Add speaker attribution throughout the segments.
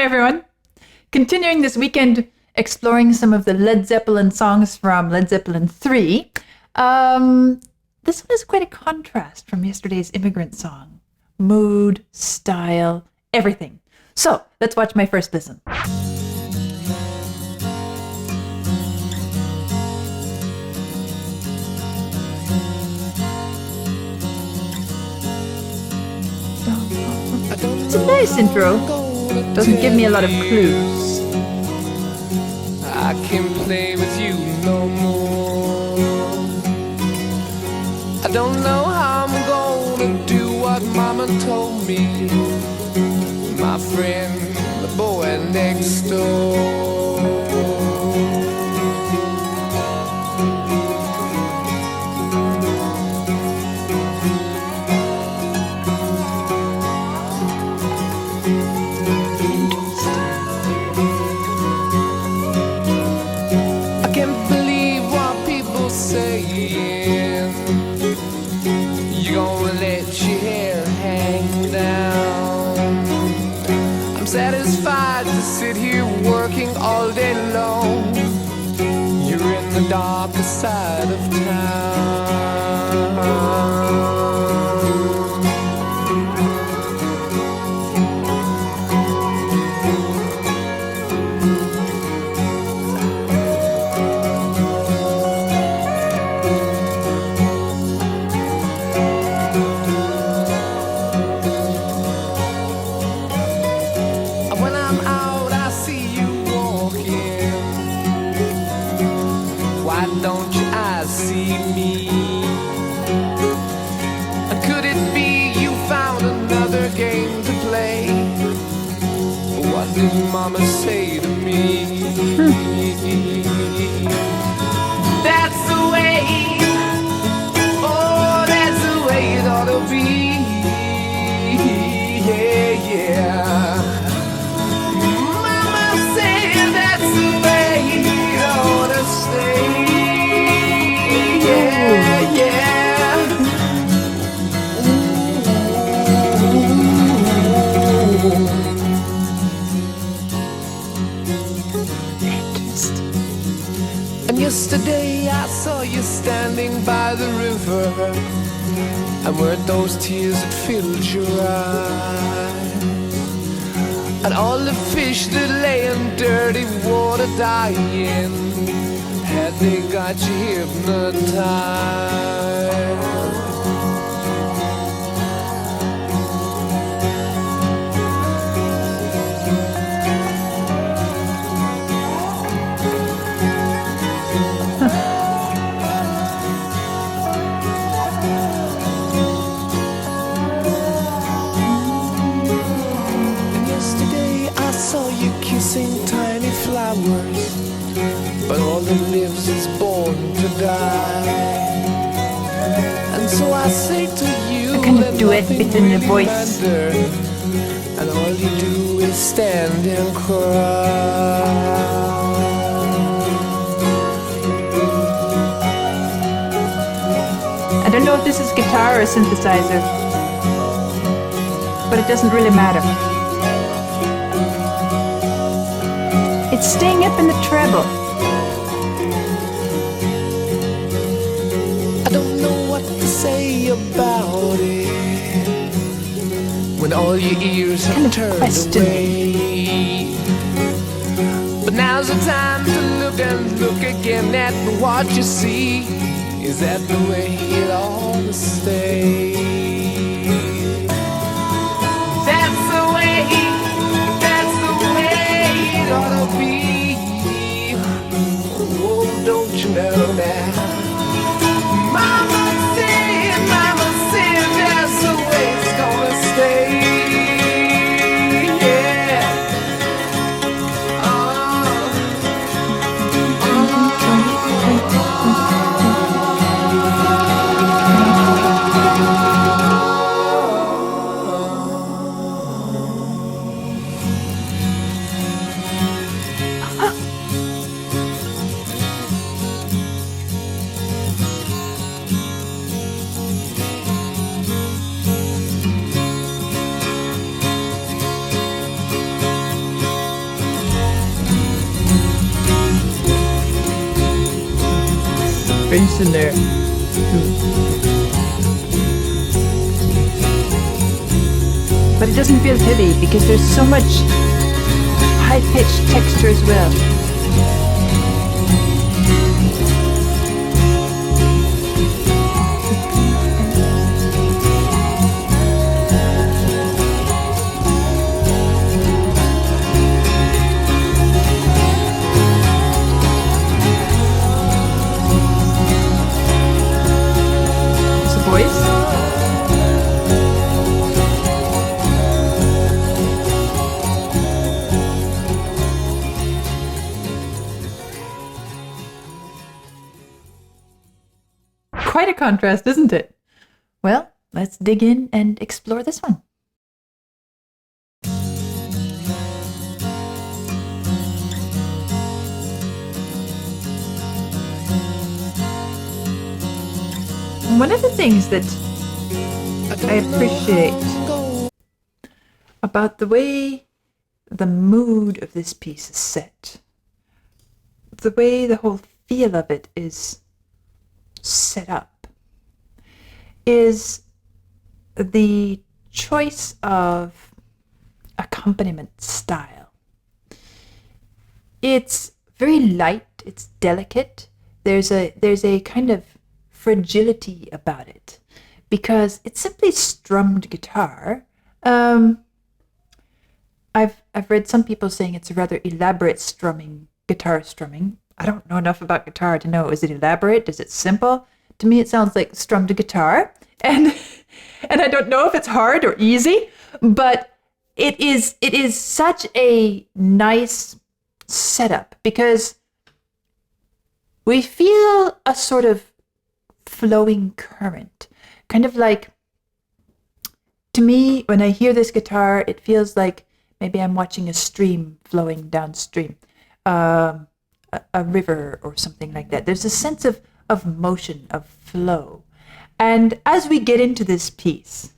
Speaker 1: Hi, everyone. Continuing this weekend, exploring some of the Led Zeppelin songs from Led Zeppelin 3. This one is quite a contrast from yesterday's Immigrant Song. Mood, style, everything. So, let's watch my first listen. It's a nice intro. Doesn't give me a lot of clues.
Speaker 2: I can't play with you no more. I don't know how I'm gonna do what Mama told me. My friend, the boy next door. Satisfied to sit here working all day long. You're in the darker side of town. Mama say to me, that's the way, oh, that's the way it ought to be, yeah, yeah. Mama said that's the way it ought to stay, yeah, yeah. Yesterday I saw you standing by the river, and weren't those tears that filled your eyes? And all the fish that lay in dirty water dying, had they got you hypnotized? Tiny flowers, but all that lives is born to die. And so I say to you,
Speaker 1: a kind of duet bit in the voice.
Speaker 2: Matter, and all you do is stand and cry.
Speaker 1: I don't know if this is guitar or synthesizer, but it doesn't really matter. It's staying up in the treble.
Speaker 2: I don't know what to say about it when all your ears have turned away. But now's the time to look and look again at what you see. Is that the way it ought to stay? That's the way it ought to be. Oh, don't you know that? Mama said that's the way it's gonna stay. Yeah.
Speaker 1: bass in there. But it doesn't feel heavy because there's so much high-pitched texture as well. Quite a contrast, isn't it? Well, let's dig in and explore this one. One of the things that I appreciate about the way the mood of this piece is set, the way the whole feel of it is set up, is the choice of accompaniment style. It's very light, it's delicate. There's a kind of fragility about it because it's simply strummed guitar. I've read some people saying it's a rather elaborate guitar strumming. I don't know enough about guitar to know, is it elaborate? Is it simple? To me, it sounds like strummed guitar. And I don't know if it's hard or easy, but it is such a nice setup because we feel a sort of flowing current. Kind of like, to me, when I hear this guitar, it feels like maybe I'm watching a stream flowing downstream. A river or something like that. There's a sense of motion, of flow. And as we get into this piece,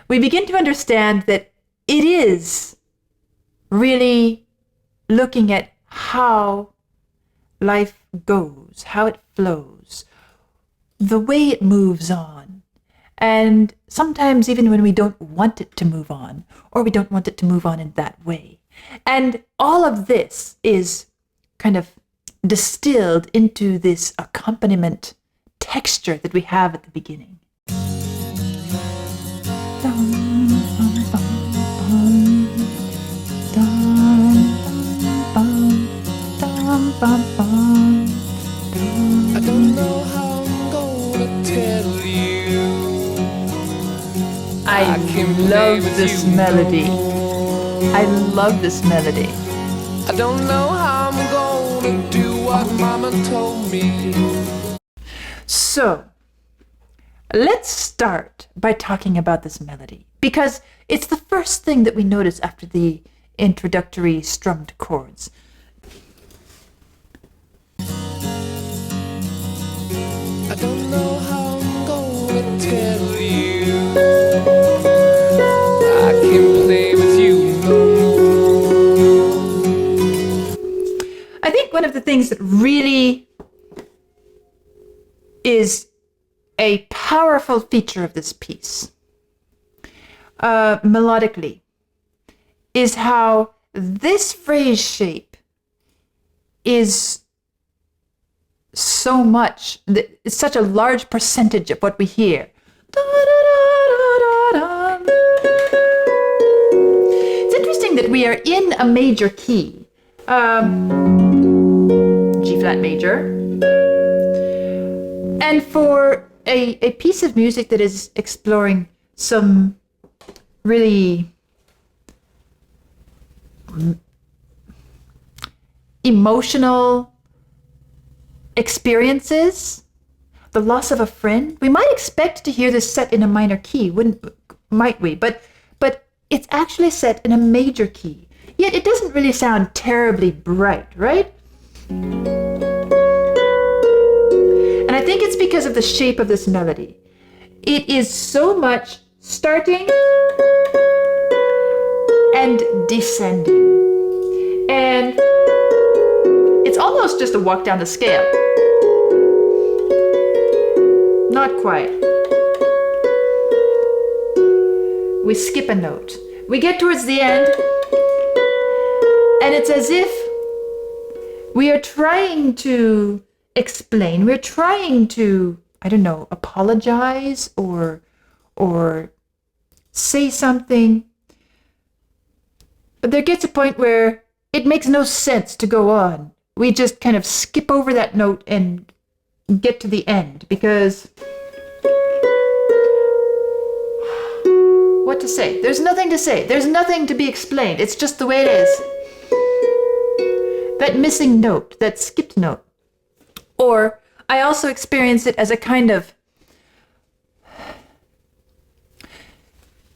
Speaker 1: we begin to understand that it is really looking at how life goes, how it flows, the way it moves on. And sometimes even when we don't want it to move on, or we don't want it to move on in that way. And all of this is kind of distilled into this accompaniment texture that we have at the beginning.
Speaker 2: I don't know how I'm gonna tell you.
Speaker 1: I love this melody. I love this melody.
Speaker 2: I don't know how I'm gonna do what Mama told me.
Speaker 1: So, let's start by talking about this melody, because it's the first thing that we notice after the introductory strummed chords.
Speaker 2: I don't know how I'm gonna tell you. I can play with you no more.
Speaker 1: I think one of the things that really is a powerful feature of this piece, melodically, is how this phrase shape is so much, it's such a large percentage of what we hear. It's interesting that we are in a major key, G flat major, and for a piece of music that is exploring some really emotional experiences, the loss of a friend, we might expect to hear this set in a minor key, might we? But it's actually set in a major key. Yet it doesn't really sound terribly bright, right? And I think it's because of the shape of this melody. It is so much starting and descending. And it's almost just a walk down the scale. Not quite. We skip a note. We get towards the end, and it's as if we are trying to explain, we're trying to, I don't know, apologize or say something. But there gets a point where it makes no sense to go on. We just kind of skip over that note and get to the end because what to say? There's nothing to say. There's nothing to be explained. It's just the way it is. That missing note, that skipped note. Or I also experience it as a kind of,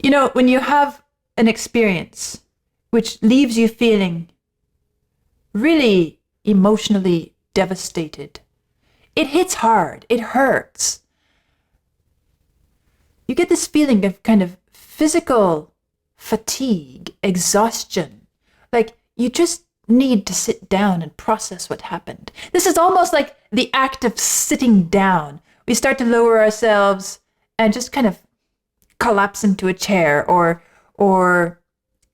Speaker 1: you know, when you have an experience which leaves you feeling really emotionally devastated. It hits hard. It hurts. You get this feeling of kind of physical fatigue, exhaustion. Like you just need to sit down and process what happened. This is almost like the act of sitting down. We start to lower ourselves and just kind of collapse into a chair or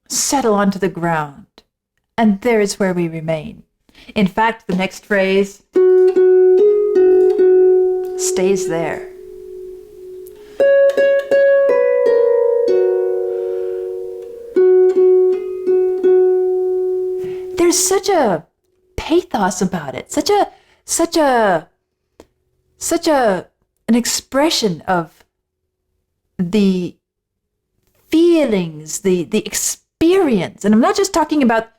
Speaker 1: settle onto the ground. And there is where we remain. In fact, the next phrase stays there. There's such a pathos about it, such an expression of the feelings, the experience. And I'm not just talking about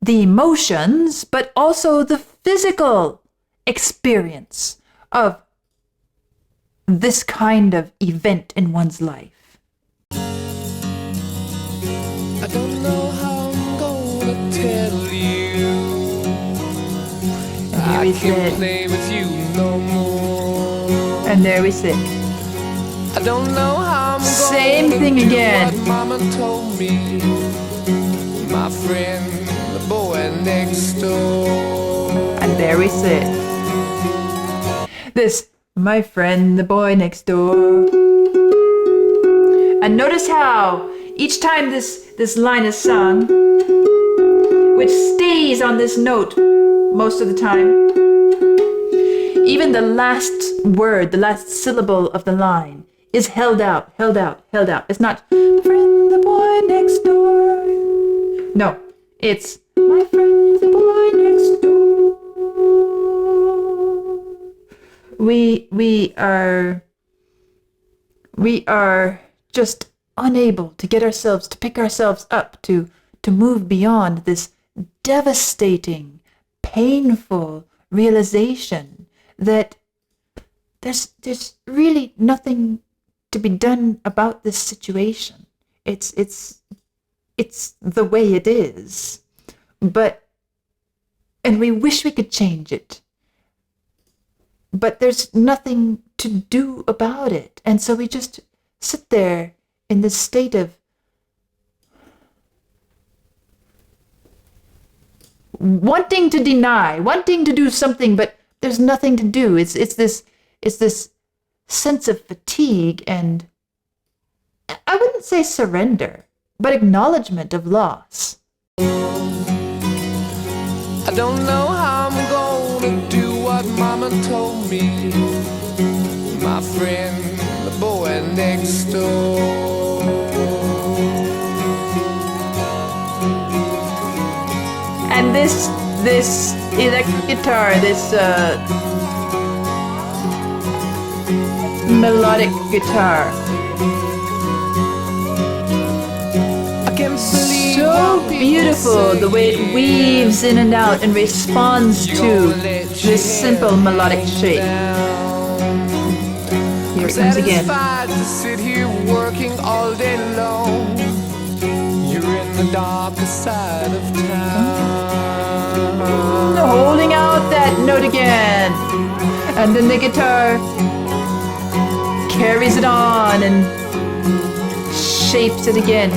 Speaker 1: the emotions, but also the physical experience of this kind of event in one's life.
Speaker 2: I don't know how I'm gonna tell you.
Speaker 1: And here we sit.
Speaker 2: Play with you no more.
Speaker 1: And there we sit.
Speaker 2: I don't know how I'm
Speaker 1: Same
Speaker 2: gonna
Speaker 1: thing
Speaker 2: do
Speaker 1: again.
Speaker 2: what Mama told me. My friend, the boy next door.
Speaker 1: And there we sit. This, my friend, the boy next door. And notice how each time this line is sung, which stays on this note most of the time, even the last word, the last syllable of the line is held out. It's not, friend, the boy next door. No, it's, my friend, the boy next door. We are just unable to get ourselves, to pick ourselves up, to move beyond this devastating, painful realization that there's really nothing to be done about this situation. It's the way it is. And we wish we could change it. But there's nothing to do about it. And so we just sit there in this state of wanting to deny, wanting to do something, but there's nothing to do. It's this sense of fatigue and I wouldn't say surrender, but acknowledgement of loss.
Speaker 2: I don't know how I'm gonna do what Mama told me. My friend, the boy next door.
Speaker 1: And this electric guitar, this melodic guitar, so beautiful the way it weaves in and out and responds to this simple melodic shape. Here it comes again.
Speaker 2: To sit here working all day long. You're in the darker side of town.
Speaker 1: Holding out that note again. And then the guitar carries it on and shapes it again.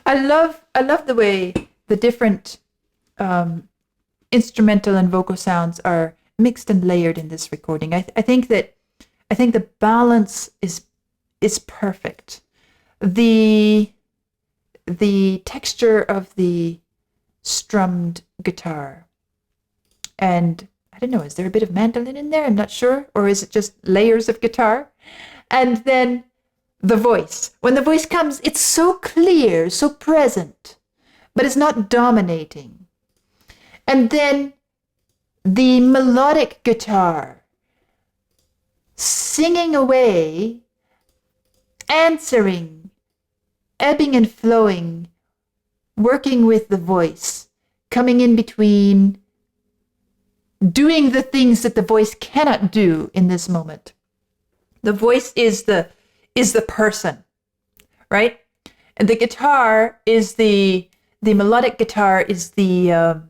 Speaker 1: I love the way the different instrumental and vocal sounds are mixed and layered in this recording. I think the balance is perfect. The texture of the strummed guitar, and I don't know, is there a bit of mandolin in there? I'm not sure. Or is it just layers of guitar? And then the voice. When the voice comes, it's so clear, so present, but it's not dominating. And then the melodic guitar singing away, answering, ebbing and flowing, working with the voice, coming in between, doing the things that the voice cannot do in this moment. The voice is the person, right? And the guitar is the melodic guitar is the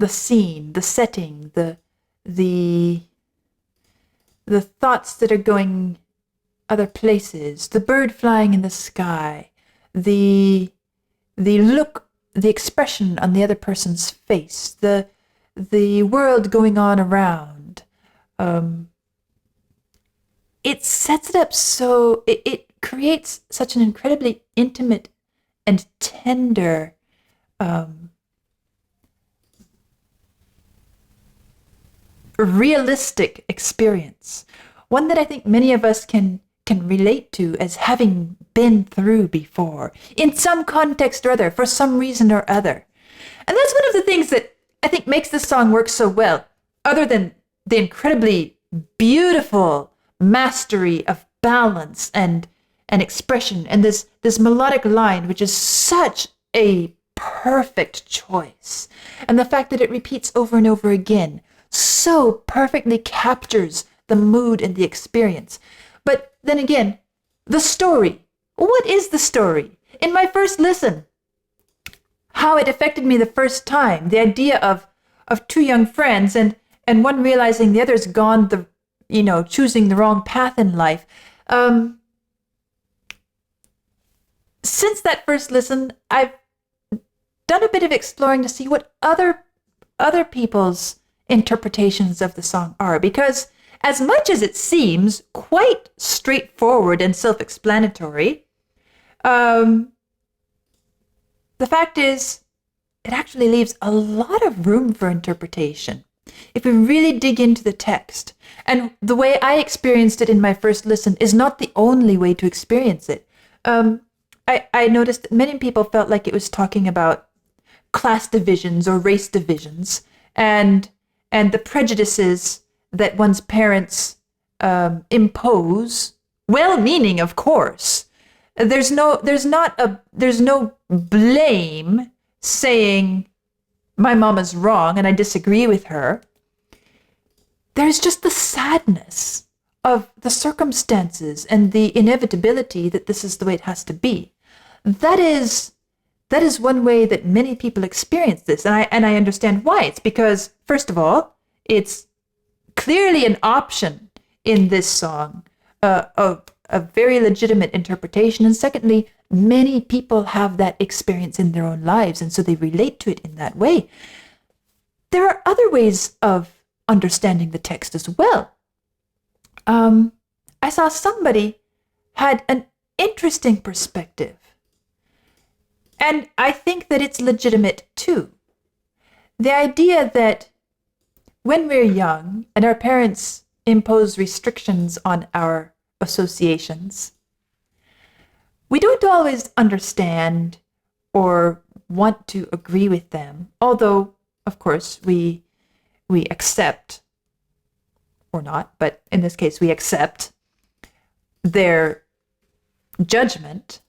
Speaker 1: scene, the setting, the thoughts that are going other places, the bird flying in the sky, the look, the expression on the other person's face, the world going on around. It sets it up so it creates such an incredibly intimate and tender realistic experience. One that I think many of us can relate to as having been through before, in some context or other, for some reason or other. And that's one of the things that I think makes this song work so well, other than the incredibly beautiful mastery of balance and expression, and this melodic line, which is such a perfect choice. And the fact that it repeats over and over again so perfectly captures the mood and the experience. But then again, the story. What is the story? In my first listen, how it affected me the first time, the idea of two young friends and one realizing the other's gone choosing the wrong path in life. Since that first listen, I've done a bit of exploring to see what other people's interpretations of the song are, because as much as it seems quite straightforward and self-explanatory, the fact is it actually leaves a lot of room for interpretation if we really dig into the text. And the way I experienced it in my first listen is not the only way to experience it. I noticed that many people felt like it was talking about class divisions or race divisions and the prejudices that one's parents impose, well-meaning, of course. There's no blame saying my mom is wrong and I disagree with her. There's just the sadness of the circumstances and the inevitability that this is the way it has to be. That is one way that many people experience this, and I understand why. It's because, first of all, it's clearly an option in this song of a very legitimate interpretation, and secondly, many people have that experience in their own lives, and so they relate to it in that way. There are other ways of understanding the text as well. I saw somebody had an interesting perspective, and I think that it's legitimate too. The idea that when we're young and our parents impose restrictions on our associations, we don't always understand or want to agree with them, although, of course, we accept, or not, but in this case, we accept their judgment.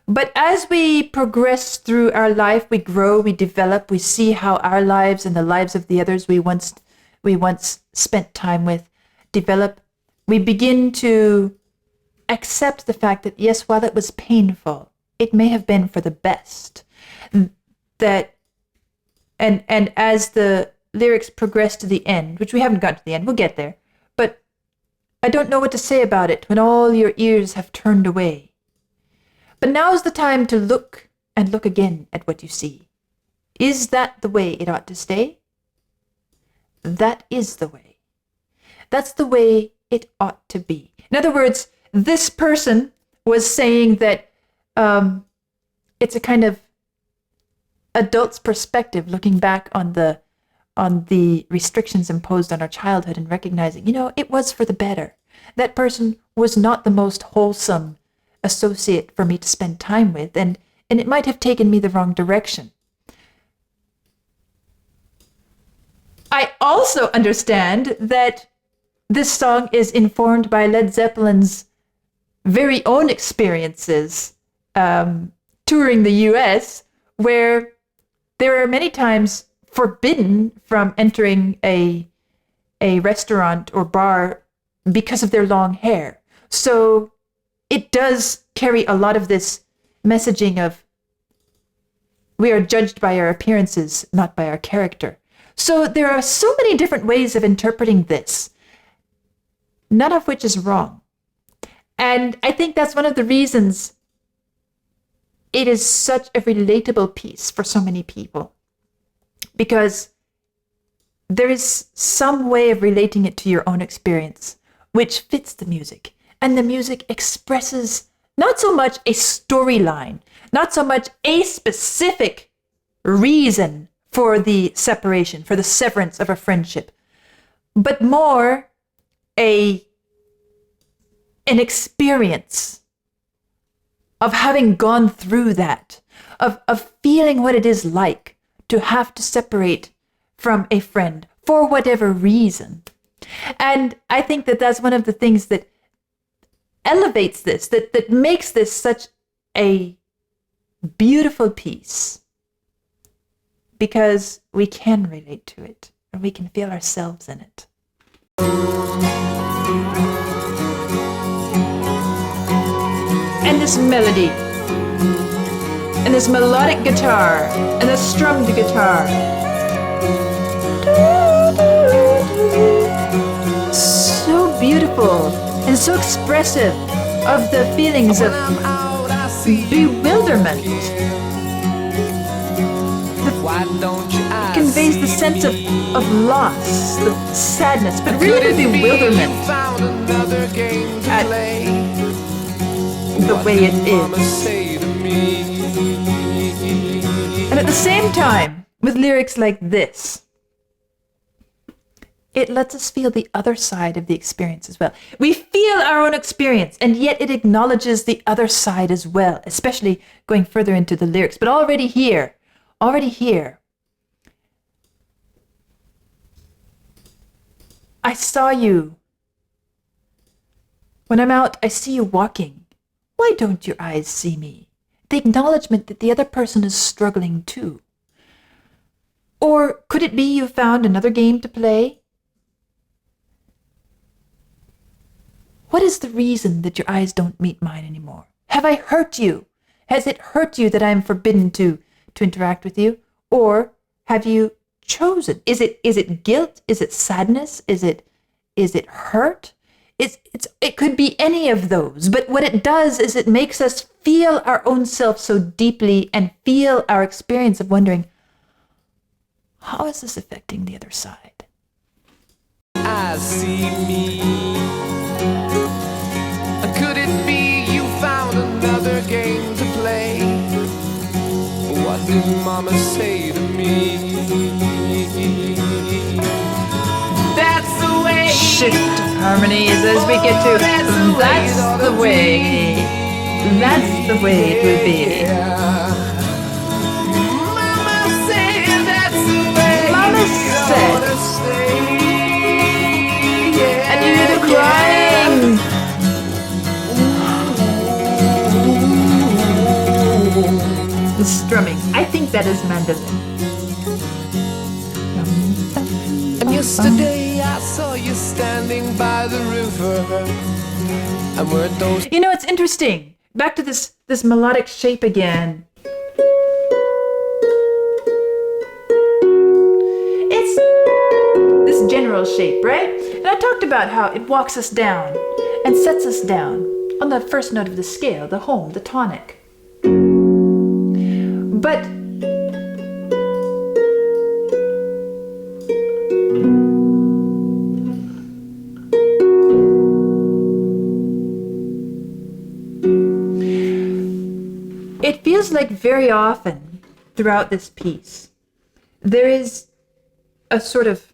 Speaker 1: But as we progress through our life, we grow, we develop, we see how our lives and the lives of the others we once spent time with develop. We begin to accept the fact that, yes, while it was painful, it may have been for the best. That and as the lyrics progress to the end, which we haven't gotten to the end, we'll get there, but I don't know what to say about it when all your ears have turned away. But now is the time to look and look again at what you see. Is that the way it ought to stay? That is the way. That's the way it ought to be. In other words, this person was saying that it's a kind of adult's perspective looking back on the restrictions imposed on our childhood and recognizing, it was for the better. That person was not the most wholesome associate for me to spend time with, and it might have taken me the wrong direction. I also understand that this song is informed by Led Zeppelin's very own experiences touring the US, where they were many times forbidden from entering a restaurant or bar because of their long hair. So it does carry a lot of this messaging of we are judged by our appearances, not by our character. So there are so many different ways of interpreting this, none of which is wrong. And I think that's one of the reasons it is such a relatable piece for so many people, because there is some way of relating it to your own experience which fits the music. And the music expresses not so much a storyline, not so much a specific reason for the separation, for the severance of a friendship, but more an experience of having gone through that, of feeling what it is like to have to separate from a friend for whatever reason. And I think that that's one of the things that elevates this, that makes this such a beautiful piece, because we can relate to it and we can feel ourselves in it. And this melody, and this melodic guitar, and the strummed guitar. So beautiful and so expressive of the feelings of bewilderment. It conveys the sense of loss, the sadness, but really the bewilderment at the way it is. And at the same time, with lyrics like this, it lets us feel the other side of the experience as well. We feel our own experience, and yet it acknowledges the other side as well, especially going further into the lyrics. But already here, I saw you. When I'm out, I see you walking. Why don't your eyes see me? The acknowledgement that the other person is struggling too. Or could it be you found another game to play? What is the reason that your eyes don't meet mine anymore? Have I hurt you? Has it hurt you that I am forbidden to interact with you? Or have you chosen? Is it guilt? Is it sadness? Is it hurt? It could be any of those, but what it does is it makes us feel our own self so deeply and feel our experience of wondering, how is this affecting the other side?
Speaker 2: I see me. Could it be you found another game to play? What did Mama say to me? That's the way.
Speaker 1: Shift of harmonies as we get to that's the way. That's the way it will be.
Speaker 2: Mama said that's the way.
Speaker 1: Mama said. And you hear the crying. The strumming. I think that is mandolin.
Speaker 2: And yesterday I saw you standing by the river. And weren't those...
Speaker 1: You know, it's interesting. Back to this melodic shape again. It's this general shape, right? And I talked about how it walks us down and sets us down on the first note of the scale, the home, the tonic. But it feels like very often throughout this piece, there is a sort of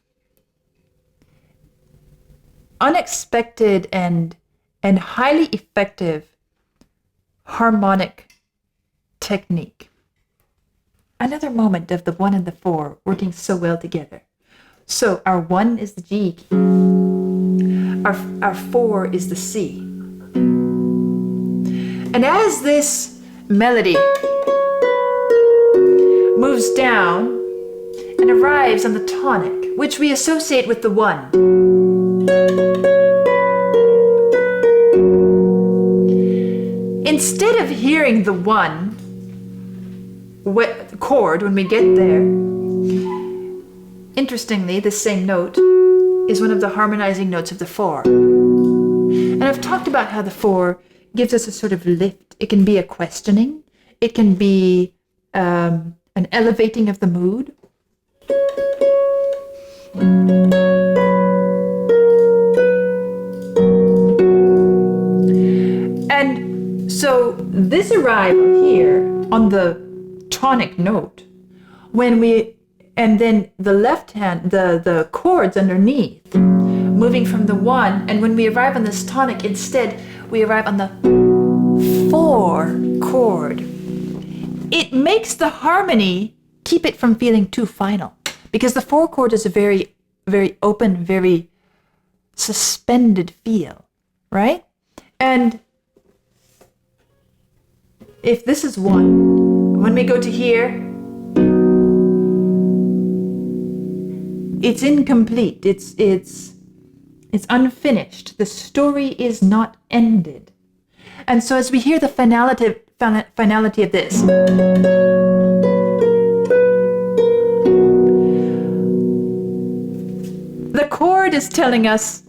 Speaker 1: unexpected and highly effective harmonic technique. Another moment of the 1 and the 4 working so well together. So our 1 is the G key. Our 4 is the C. And as this melody moves down and arrives on the tonic, which we associate with the 1. Instead of hearing the 1 chord when we get there, interestingly, the same note is one of the harmonizing notes of the 4. And I've talked about how the 4 gives us a sort of lift. It can be a questioning. It can be an elevating of the mood. And so this arrival here on the tonic note, and then the left hand, the chords underneath, moving from the 1, and when we arrive on this tonic, instead we arrive on the 4 chord. It makes the harmony keep it from feeling too final, because the 4 chord is a very, very open, very suspended feel, right? And if this is 1, when we go to here, it's incomplete. It's unfinished. The story is not ended. And so as we hear the finality of this, the chord is telling us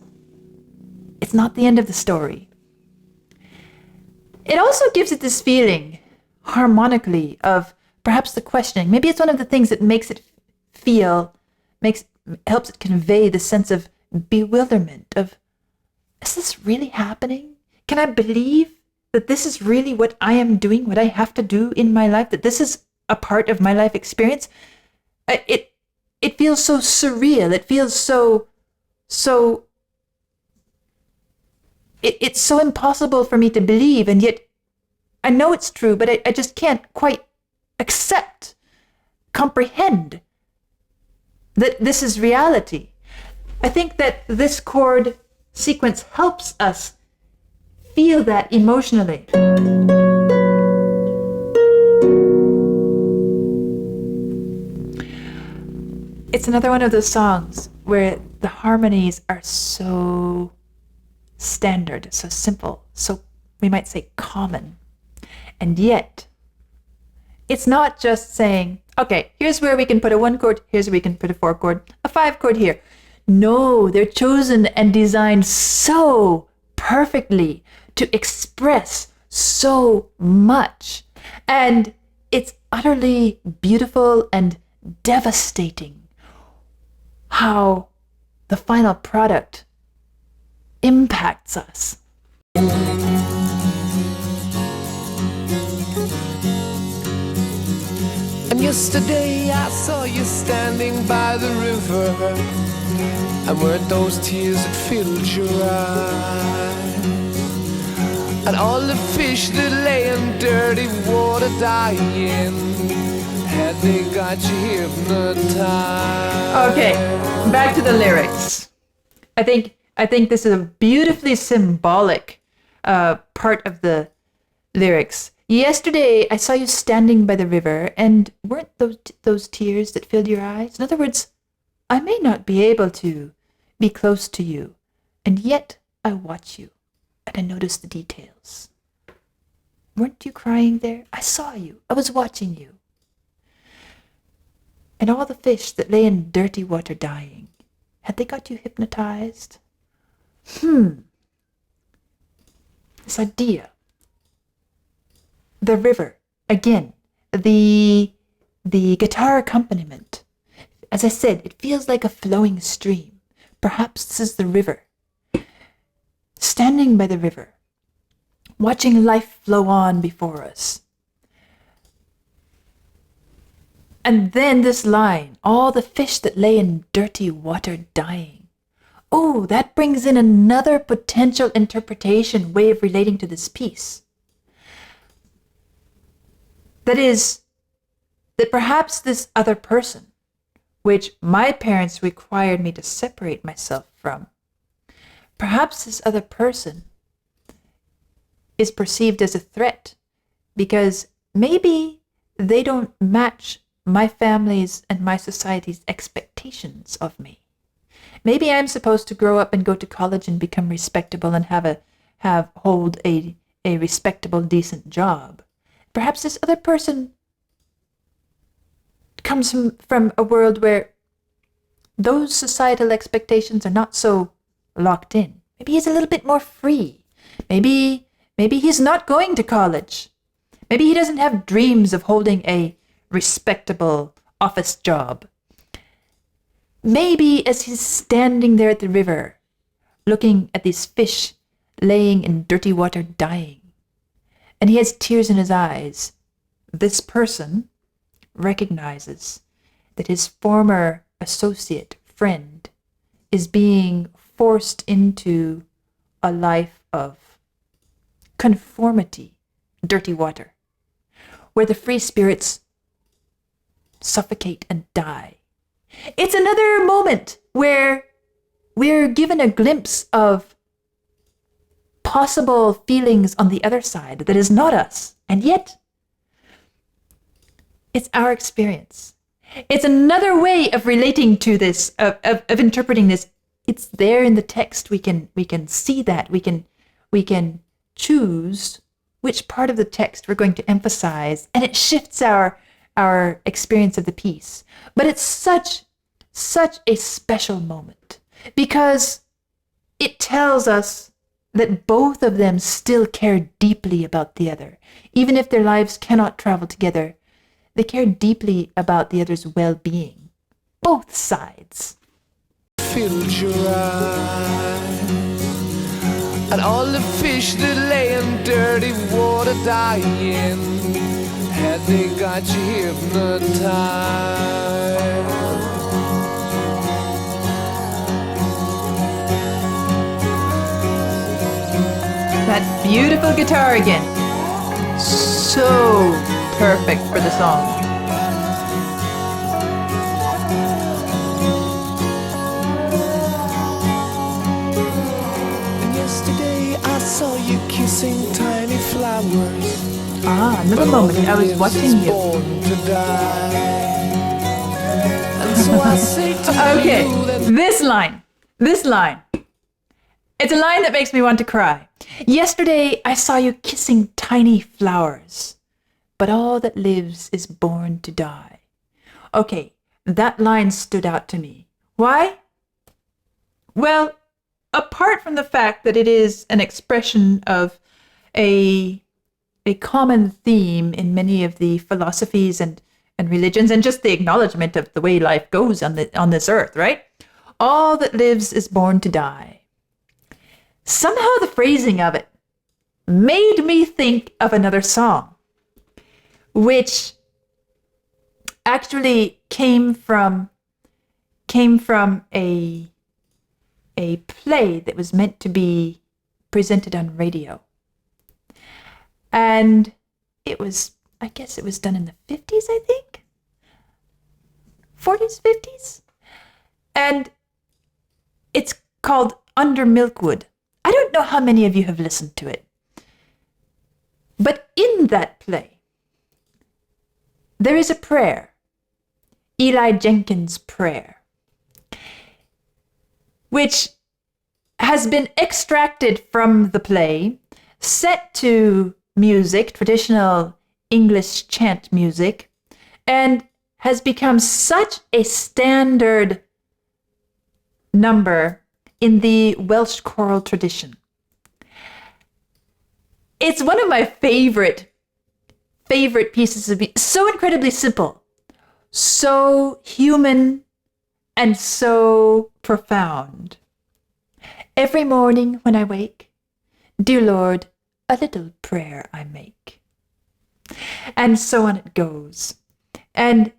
Speaker 1: it's not the end of the story. It also gives it this feeling harmonically of perhaps the questioning. Maybe it's one of the things that makes it feel, helps it convey the sense of bewilderment of, is this really happening? Can I believe that this is really what I am doing, what I have to do in my life, that this is a part of my life experience? It feels so surreal. It feels so it's so impossible for me to believe, and yet I know it's true, but I just can't quite comprehend that this is reality. I think that this chord sequence helps us feel that emotionally. It's another one of those songs where the harmonies are so standard, so simple, so we might say common. And yet, it's not just saying, okay, here's where we can put a 1 chord, here's where we can put a 4 chord, a 5 chord here. No, they're chosen and designed so perfectly to express so much. And it's utterly beautiful and devastating how the final product impacts us.
Speaker 2: And yesterday I saw you standing by the river, and weren't those tears that filled your eyes? And all the fish that lay in dirty water dying, had they got you hypnotized?
Speaker 1: Okay, back to the lyrics. I think this is a beautifully symbolic part of the lyrics. Yesterday, I saw you standing by the river, and weren't those tears that filled your eyes? In other words, I may not be able to be close to you, and yet I watch you, and I notice the details. Weren't you crying there? I saw you. I was watching you. And all the fish that lay in dirty water dying, had they got you hypnotized? This idea. The river, again, the guitar accompaniment, as I said, it feels like a flowing stream. Perhaps this is the river. Standing by the river, watching life flow on before us. And then this line, all the fish that lay in dirty water dying. Oh, that brings in another potential interpretation, way of relating to this piece. That is, that perhaps this other person, which my parents required me to separate myself from, perhaps this other person is perceived as a threat because maybe they don't match my family's and my society's expectations of me. Maybe I'm supposed to grow up and go to college and become respectable and hold a respectable, decent job. Perhaps this other person comes from a world where those societal expectations are not so locked in. Maybe he's a little bit more free. Maybe he's not going to college. Maybe he doesn't have dreams of holding a respectable office job. Maybe as he's standing there at the river, looking at these fish laying in dirty water dying, and he has tears in his eyes, this person recognizes that his former associate, friend, is being forced into a life of conformity, dirty water, where the free spirits suffocate and die. It's another moment where we're given a glimpse of possible feelings on the other side that is not us, and yet it's our experience. It's another way of relating to this, of interpreting this. It's there in the text. We can see that. We can choose which part of the text we're going to emphasize, and it shifts our experience of the piece. But it's such a special moment because it tells us that both of them still care deeply about the other. Even if their lives cannot travel together, they care deeply about the other's well-being. Both sides.
Speaker 2: Filled your eyes, and all the fish that lay in dirty water dying, had they got you hypnotized?
Speaker 1: That beautiful guitar again. So perfect for the song.
Speaker 2: Yesterday I saw you kissing tiny flowers.
Speaker 1: Another moment. I was watching you. Okay, this line. It's a line that makes me want to cry. Yesterday, I saw you kissing tiny flowers, but all that lives is born to die. Okay, that line stood out to me. Why? Well, apart from the fact that it is an expression of a common theme in many of the philosophies and religions, and just the acknowledgement of the way life goes on this earth, right? All that lives is born to die. Somehow the phrasing of it made me think of another song, which actually came from a play that was meant to be presented on radio. And I guess it was done in the 50s, I think? 40s, 50s? And it's called Under Milkwood. I don't know how many of you have listened to it. But in that play, there is a prayer, Eli Jenkins' prayer, which has been extracted from the play, set to music, traditional English chant music, and has become such a standard number in the Welsh choral tradition. It's one of my favorite favorite pieces of music. So incredibly simple, so human, and so profound. Every morning when I wake, dear Lord, a little prayer I make. And so on it goes. And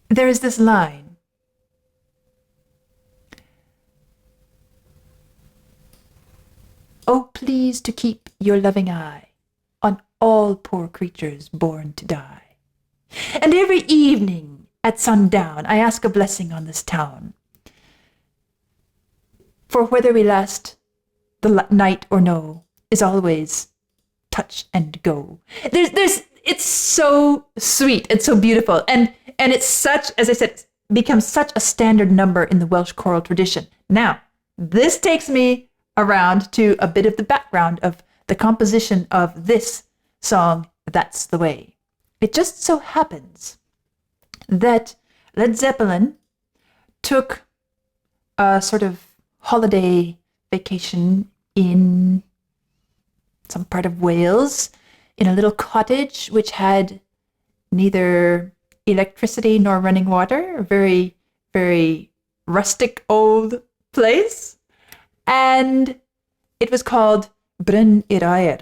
Speaker 1: there is this line. Oh, please to keep your loving eye on all poor creatures born to die. And every evening at sundown, I ask a blessing on this town. For whether we last the night or no is always touch and go. It's so sweet and so beautiful. And it's such, as I said, becomes such a standard number in the Welsh choral tradition. Now, this takes me around to a bit of the background of the composition of this song, That's the Way. It just so happens that Led Zeppelin took a sort of holiday vacation in some part of Wales, in a little cottage which had neither electricity nor running water, a very, very rustic old place. And it was called Bryn Yr Aur.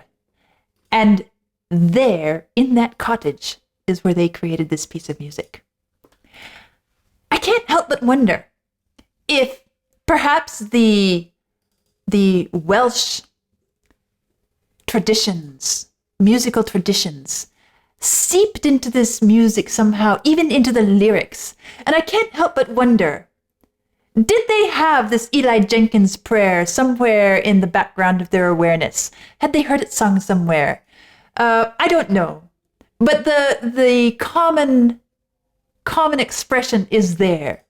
Speaker 1: And there, in that cottage, is where they created this piece of music. I can't help but wonder if perhaps the Welsh traditions, musical traditions, seeped into this music somehow, even into the lyrics. And I can't help but wonder, did they have this Eli Jenkins prayer somewhere in the background of their awareness? Had they heard it sung somewhere? I don't know. But the common expression is there.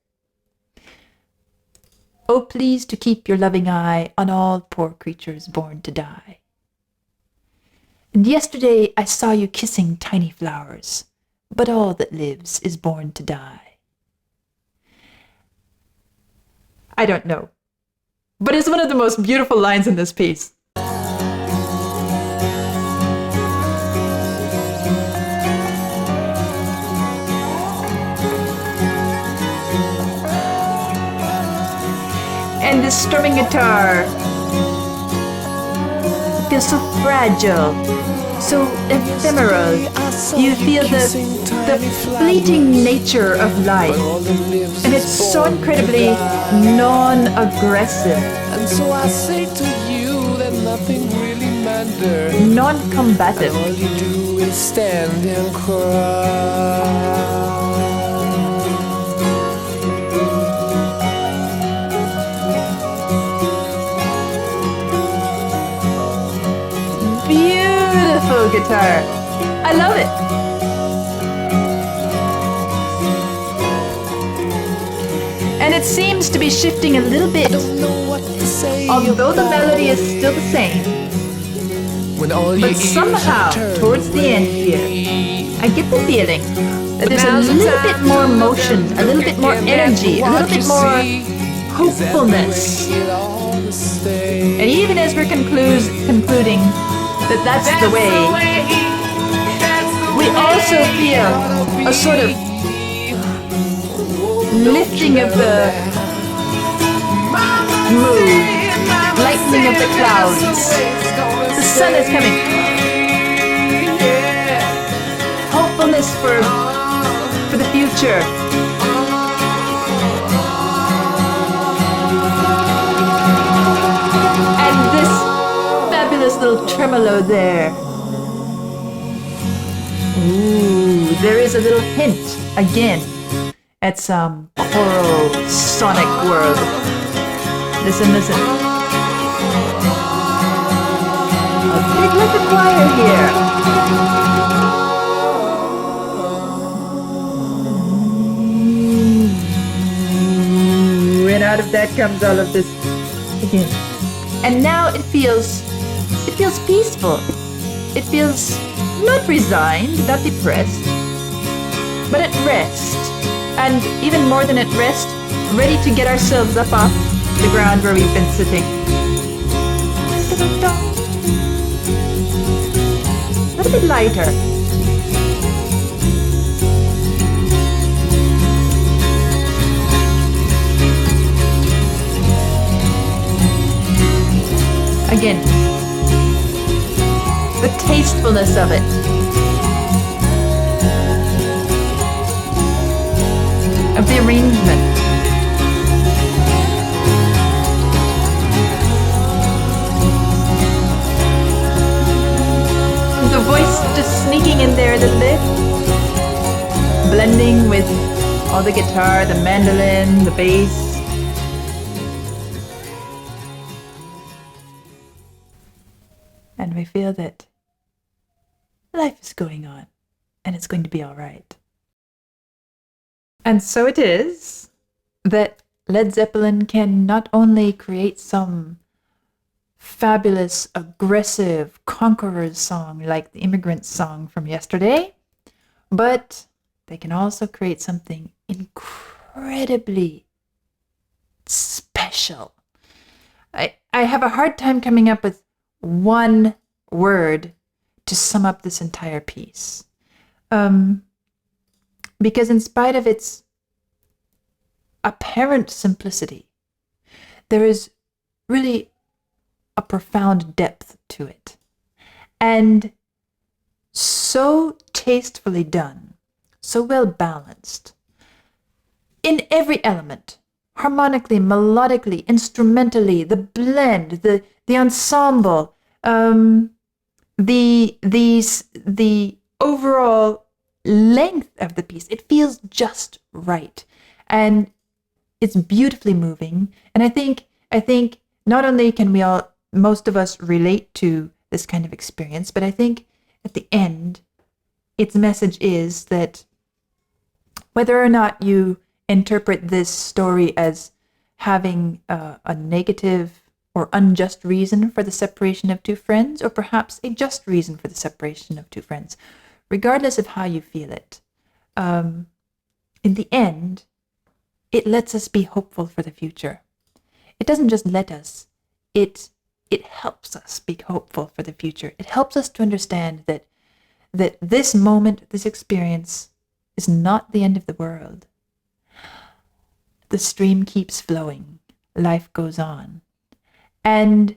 Speaker 1: Oh, please to keep your loving eye on all poor creatures born to die. And yesterday I saw you kissing tiny flowers, but all that lives is born to die. I don't know, but it's one of the most beautiful lines in this piece. And this strumming guitar feels so fragile, so ephemeral. You feel the fleeting nature of life, and it's so incredibly non-aggressive,
Speaker 2: And so I say to you that nothing really matters.
Speaker 1: non-combative.
Speaker 2: All you do is stand and cry.
Speaker 1: Beautiful guitar. I love it. And it seems to be shifting a little bit,
Speaker 2: Don't know what to say
Speaker 1: although the
Speaker 2: about
Speaker 1: melody is
Speaker 2: it.
Speaker 1: still the same.
Speaker 2: When all your
Speaker 1: But
Speaker 2: ears
Speaker 1: somehow,
Speaker 2: turn
Speaker 1: towards the end here,
Speaker 2: away.
Speaker 1: I get the feeling that there's a little bit more motion, a little bit more energy, a little bit more hopefulness. And even as we're concluding that that's the way, we also feel a sort of lifting of the mood, lightening of the clouds. The sun is coming. Hopefulness for the future. And this fabulous little tremolo there. Ooh, there is a little hint again at some choral sonic world. Listen, listen. A big little choir here. And out of that comes all of this again. And now it feels peaceful. It feels not resigned, not depressed, but at rest. And even more than at rest, ready to get ourselves up off the ground where we've been sitting. bit lighter. Again, the tastefulness of it. Of the arrangement. The voice just sneaking in there a little bit. Blending with all the guitar, the mandolin, the bass. And we feel that life is going on and it's going to be all right. And so it is that Led Zeppelin can not only create some fabulous, aggressive, conqueror's song like the Immigrant Song from yesterday, but they can also create something incredibly special. I have a hard time coming up with one word to sum up this entire piece. Because in spite of its apparent simplicity, there is really a profound depth to it. And so tastefully done, so well balanced, in every element, harmonically, melodically, instrumentally, the blend, the ensemble, the overall length of the piece. It feels just right, and it's beautifully moving. And I think not only can most of us relate to this kind of experience, but I think at the end, its message is that whether or not you interpret this story as having a negative or unjust reason for the separation of two friends, or perhaps a just reason for the separation of two friends, regardless of how you feel it, in the end, it lets us be hopeful for the future. It doesn't just let us, it helps us be hopeful for the future. It helps us to understand that this moment, this experience, is not the end of the world. The stream keeps flowing. Life goes on. And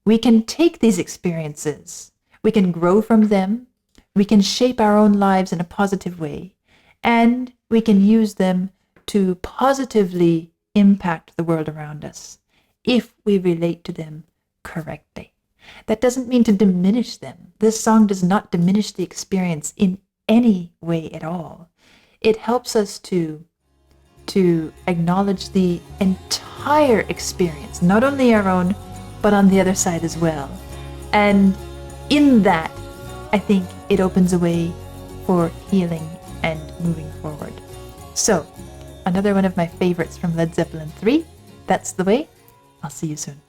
Speaker 1: we can take these experiences. We can grow from them. We can shape our own lives in a positive way. And we can use them to positively impact the world around us if we relate to them correctly. That doesn't mean to diminish them. This song does not diminish the experience in any way at all. It helps us to acknowledge the entire experience, not only our own, but on the other side as well. And in that, I think it opens a way for healing and moving forward. So, another one of my favorites from Led Zeppelin 3, That's the Way. I'll see you soon.